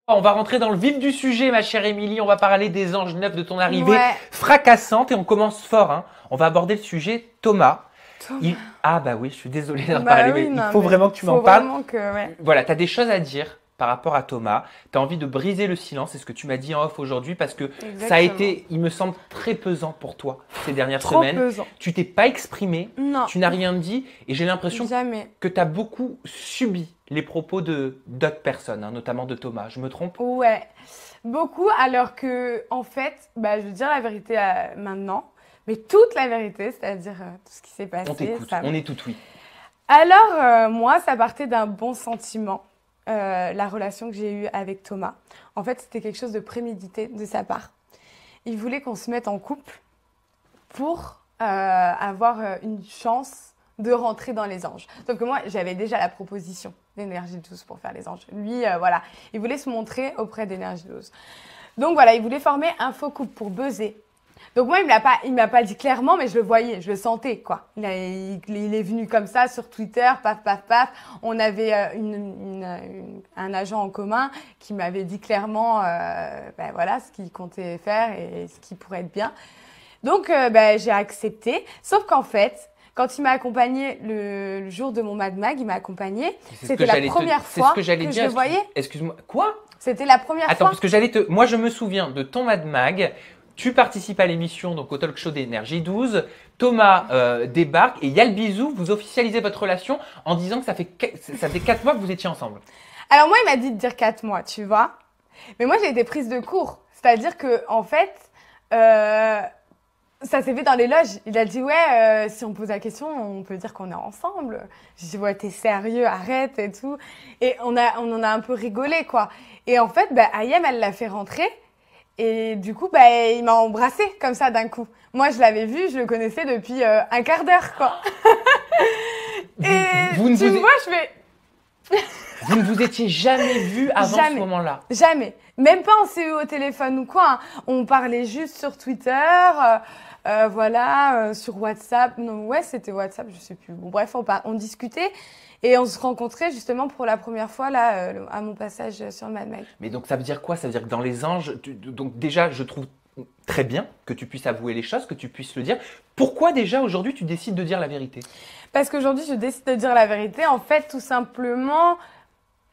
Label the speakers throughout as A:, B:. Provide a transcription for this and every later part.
A: On va rentrer dans le vif du sujet, ma chère Émilie. On va parler des anges neufs de ton arrivée fracassante et on commence fort. Hein. On va aborder le sujet Thomas. Ah bah oui, je suis désolée d'en parler, mais il faut vraiment que tu m'en parles. Voilà, tu as des choses à dire par rapport à Thomas. Tu as envie de briser le silence, c'est ce que tu m'as dit en off aujourd'hui parce que ça a été, il me semble, très pesant pour toi ces dernières semaines.
B: Pesant.
A: Tu t'es pas exprimé,
B: non.
A: Tu n'as rien dit et j'ai l'impression que tu as beaucoup subi les propos d'autres personnes, hein, notamment de Thomas. Je me trompe?
B: Ouais, beaucoup, alors que en fait, je veux dire la vérité maintenant, mais toute la vérité, c'est-à-dire tout ce qui s'est passé.
A: On t'écoute, on est tout oui.
B: Alors, moi, ça partait d'un bon sentiment. La relation que j'ai eue avec Thomas. En fait, c'était quelque chose de prémédité de sa part. Il voulait qu'on se mette en couple pour avoir une chance de rentrer dans les anges. Sauf que moi, j'avais déjà la proposition d'énergie 12 pour faire les anges. Lui, voilà, il voulait se montrer auprès d'énergie 12. Donc voilà, il voulait former un faux couple pour buzzer. Donc moi, il m'a pas dit clairement, mais je le voyais, je le sentais, quoi. Il est venu comme ça sur Twitter, paf, paf, paf. On avait un agent en commun qui m'avait dit clairement, voilà, ce qu'il comptait faire et ce qui pourrait être bien. Donc, j'ai accepté. Sauf qu'en fait, quand il m'a accompagnée le jour de mon Mad Mag, il m'a accompagnée. C'était la première fois que je le voyais.
A: Excuse-moi, quoi?
B: C'était la première fois.
A: Attends, parce que moi, je me souviens de ton Mad Mag. Tu participes à l'émission, donc au talk show d'Énergie 12. Thomas débarque et il y a le bisou. Vous officialisez votre relation en disant que ça fait 4 mois que vous étiez ensemble.
B: Alors moi, il m'a dit de dire 4 mois, tu vois. Mais moi, j'ai été prise de court. C'est-à-dire que en fait, ça s'est fait dans les loges. Il a dit si on pose la question, on peut dire qu'on est ensemble. J'ai dit ouais, t'es sérieux, arrête et tout. Et on en a un peu rigolé, quoi. Et en fait, Ayem, elle l'a fait rentrer. Et du coup, il m'a embrassée comme ça d'un coup. Moi, je l'avais vu, je le connaissais depuis un quart d'heure, quoi. Et
A: vous ne vous étiez jamais vu avant ce moment-là?
B: Jamais. Même pas on s'est eu au téléphone ou quoi. Hein. On parlait juste sur Twitter, sur WhatsApp. Non, c'était WhatsApp, je sais plus. Bon, bref, on discutait. Et on se rencontrait justement pour la première fois là, à mon passage sur le Mad Mag.
A: Mais donc ça veut dire quoi? Ça veut dire que dans les anges, donc déjà je trouve très bien que tu puisses avouer les choses, que tu puisses le dire. Pourquoi déjà aujourd'hui tu décides de dire la vérité?
B: Parce qu'aujourd'hui je décide de dire la vérité en fait tout simplement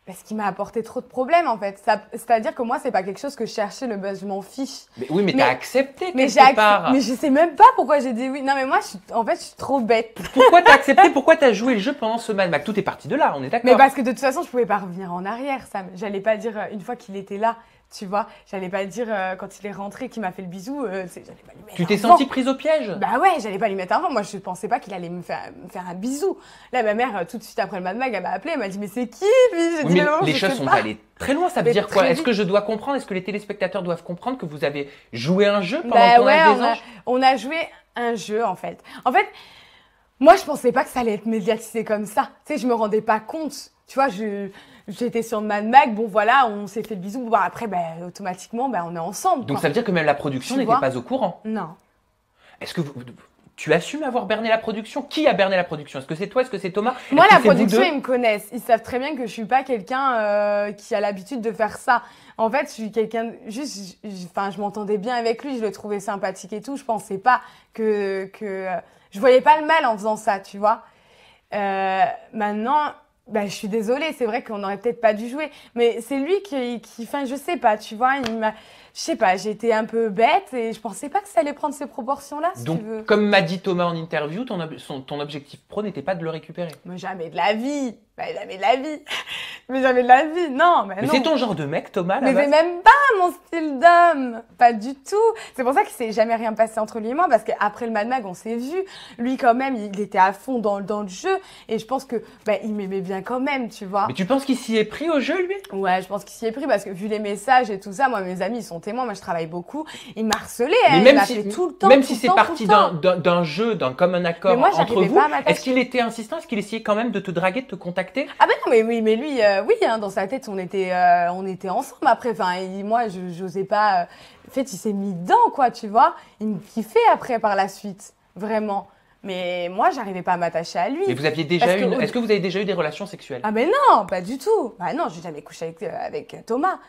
B: parce qu'il m'a apporté trop de problèmes en fait. C'est-à-dire que moi c'est pas quelque chose que je cherchais, le buzz, je m'en fiche.
A: Mais oui, mais t'as accepté quelque part.
B: Mais je sais même pas pourquoi j'ai dit oui. Non mais moi je suis trop bête.
A: Pourquoi t'as accepté? Pourquoi t'as joué le jeu pendant ce Mad Mag? Tout est parti de là, on est d'accord.
B: Mais parce que de toute façon je pouvais pas revenir en arrière, Sam. J'allais pas dire une fois qu'il était là. Tu vois, j'allais pas dire quand il est rentré qu'il m'a fait le bisou, j'allais pas lui mettre.
A: Tu t'es sentie prise au piège?
B: Bah ouais, j'allais pas lui mettre un vent. Moi, je pensais pas qu'il allait me faire un bisou. Là, ma mère, tout de suite après le Mad Mag, elle m'a appelé, elle m'a dit mais c'est qui lui? J'ai dit
A: mais
B: non,
A: les choses sont allées très loin. Ça veut dire quoi? Est-ce que je dois comprendre? Est-ce que les téléspectateurs doivent comprendre que vous avez joué un jeu pendant le tournage des anges?
B: On a joué un jeu en fait. En fait, moi, je pensais pas que ça allait être médiatisé comme ça. Tu sais, je me rendais pas compte. Tu vois, j'étais sur Mad Mag, bon voilà, on s'est fait le bisou. Bon, après, automatiquement, on est ensemble.
A: Donc ça veut dire que même la production n'était pas au courant?
B: Non.
A: Est-ce que tu assumes avoir berné la production? Qui a berné la production? Est-ce que c'est toi? Est-ce que c'est Thomas?
B: Moi, la production, ils me connaissent. Ils savent très bien que je suis pas quelqu'un qui a l'habitude de faire ça. En fait, je suis quelqu'un je m'entendais bien avec lui, je le trouvais sympathique et tout. Je pensais pas que je voyais pas le mal en faisant ça, tu vois. Maintenant, je suis désolée, c'est vrai qu'on n'aurait peut-être pas dû jouer, mais c'est lui qui, je sais pas, tu vois, je sais pas, j'ai été un peu bête et je pensais pas que ça allait prendre ces proportions-là, si
A: donc,
B: tu veux.
A: Comme m'a dit Thomas en interview, ton objectif pro n'était pas de le récupérer.
B: Mais jamais de la vie, jamais de la vie, mais jamais de la vie, non,
A: mais c'est ton genre de mec, Thomas, là.
B: Mais c'est même pas mon style d'homme, pas du tout. C'est pour ça qu'il s'est jamais rien passé entre lui et moi, parce qu'après le Mad Mag, on s'est vu. Lui, quand même, il était à fond dans le jeu, et je pense que il m'aimait bien quand même, tu vois.
A: Mais tu penses qu'il s'y est pris au jeu, lui?
B: Ouais, je pense qu'il s'y est pris, parce que vu les messages et tout ça, moi, mes amis, ils sont témoins, moi, je travaille beaucoup. Il m'a harcelé,
A: il
B: m'a fait tout le temps.
A: Même si c'est parti d'un jeu, d'un commun accord entre vous, est-ce qu'il était insistant? Est-ce qu'il essayait quand même de te draguer, de te contacter?
B: Ah ben non, mais oui, mais lui, oui, hein, dans sa tête, on était ensemble après. Enfin, moi, j'osais pas. En fait, il s'est mis dedans, quoi, tu vois. Il me kiffait après par la suite, vraiment. Mais moi, j'arrivais pas à m'attacher à lui.
A: Mais vous aviez déjà eu est-ce que vous avez déjà eu des relations sexuelles?
B: Ah mais non, pas du tout. Bah non, j'ai jamais couché avec Thomas.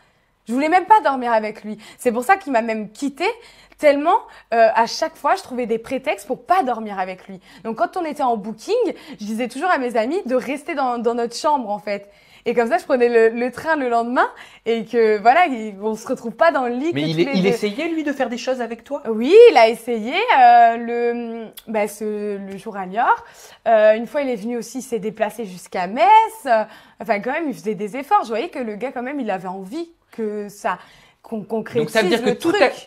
B: Je voulais même pas dormir avec lui. C'est pour ça qu'il m'a même quittée. Tellement, à chaque fois, je trouvais des prétextes pour pas dormir avec lui. Donc, quand on était en booking, je disais toujours à mes amis de rester dans notre chambre, en fait. Et comme ça, je prenais le train le lendemain et que, voilà, on se retrouve pas dans le lit.
A: Mais il essayait, lui, de faire des choses avec toi?
B: Oui, il a essayé. Le jour à Niort. Une fois, il est venu aussi, il s'est déplacé jusqu'à Metz. Enfin, quand même, il faisait des efforts. Je voyais que le gars, quand même, il avait envie que ça... qu'on concrétise.
A: Donc ça veut dire que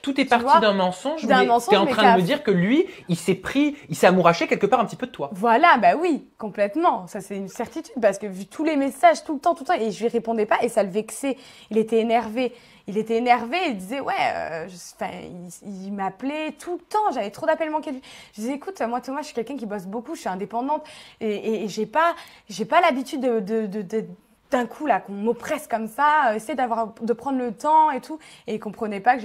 A: tout est parti d'un mensonge, mais t'es en train de me dire que lui, il s'est amouraché quelque part un petit peu de toi.
B: Voilà, bah oui, complètement. Ça, c'est une certitude parce que vu tous les messages tout le temps, et je lui répondais pas et ça le vexait. Il était énervé. Il disait, ouais, il m'appelait tout le temps. J'avais trop d'appels manqués de lui. Je disais, écoute, moi, Thomas, je suis quelqu'un qui bosse beaucoup, je suis indépendante et j'ai pas l'habitude d'un coup là qu'on m'oppresse comme ça, essayer de prendre le temps et tout, et il comprenait pas que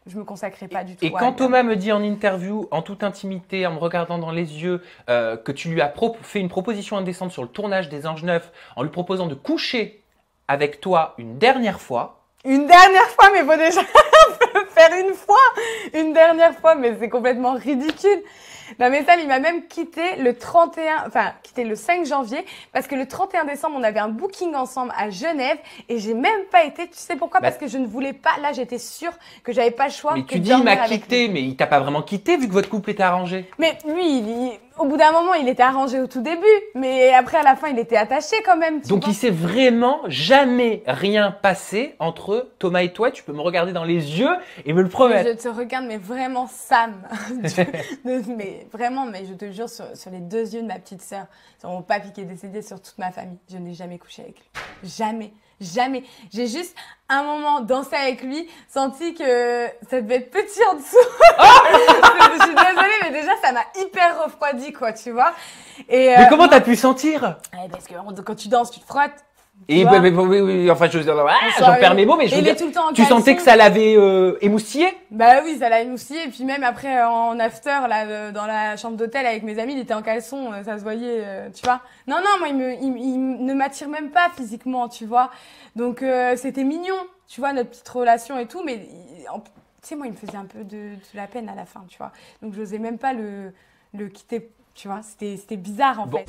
B: je me consacrais pas du tout.
A: Et quand Thomas me dit en interview, en toute intimité, en me regardant dans les yeux, que tu lui as fait une proposition indécente sur le tournage des Anges Neufs, en lui proposant de coucher avec toi une dernière fois.
B: Une dernière fois, mais faut déjà faire une dernière fois, mais c'est complètement ridicule. Non mais Sam, il m'a même quitté quitté le 5 janvier parce que le 31 décembre, on avait un booking ensemble à Genève et j'ai même pas été, tu sais pourquoi? Parce que je ne voulais pas, là j'étais sûre que j'avais pas le choix.
A: Mais tu dis il m'a quitté, mais il t'a pas vraiment quitté vu que votre couple était arrangé.
B: Mais lui, au bout d'un moment, il était arrangé au tout début, mais après à la fin, il était attaché quand même.
A: Donc il s'est vraiment jamais rien passé entre Thomas et toi. Tu peux me regarder dans les yeux et me le promettre.
B: Je te regarde, mais vraiment Sam. Mais vraiment, mais je te jure, sur les 2 yeux de ma petite sœur, sur mon papy qui est décédé, sur toute ma famille, je n'ai jamais couché avec lui. Jamais. Jamais. J'ai juste, un moment, dansé avec lui, senti que ça devait être petit en dessous. Je suis désolée, mais déjà, ça m'a hyper refroidi, quoi, tu vois.
A: Mais comment t'as pu sentir?
B: Parce que quand tu danses, tu te frottes.
A: Et oui, enfin, j'en perds mes mots, mais je veux dire, tu sentais que ça l'avait émoustillé?
B: Bah oui, ça l'a émoustillé. Et puis même après, en after, là, dans la chambre d'hôtel avec mes amis, il était en caleçon, ça se voyait, tu vois. Non, moi, il ne m'attire même pas physiquement, tu vois. Donc, c'était mignon, tu vois, notre petite relation et tout, mais tu sais, moi, il me faisait un peu de la peine à la fin, tu vois. Donc, j'osais même pas le quitter, tu vois. C'était bizarre, en fait.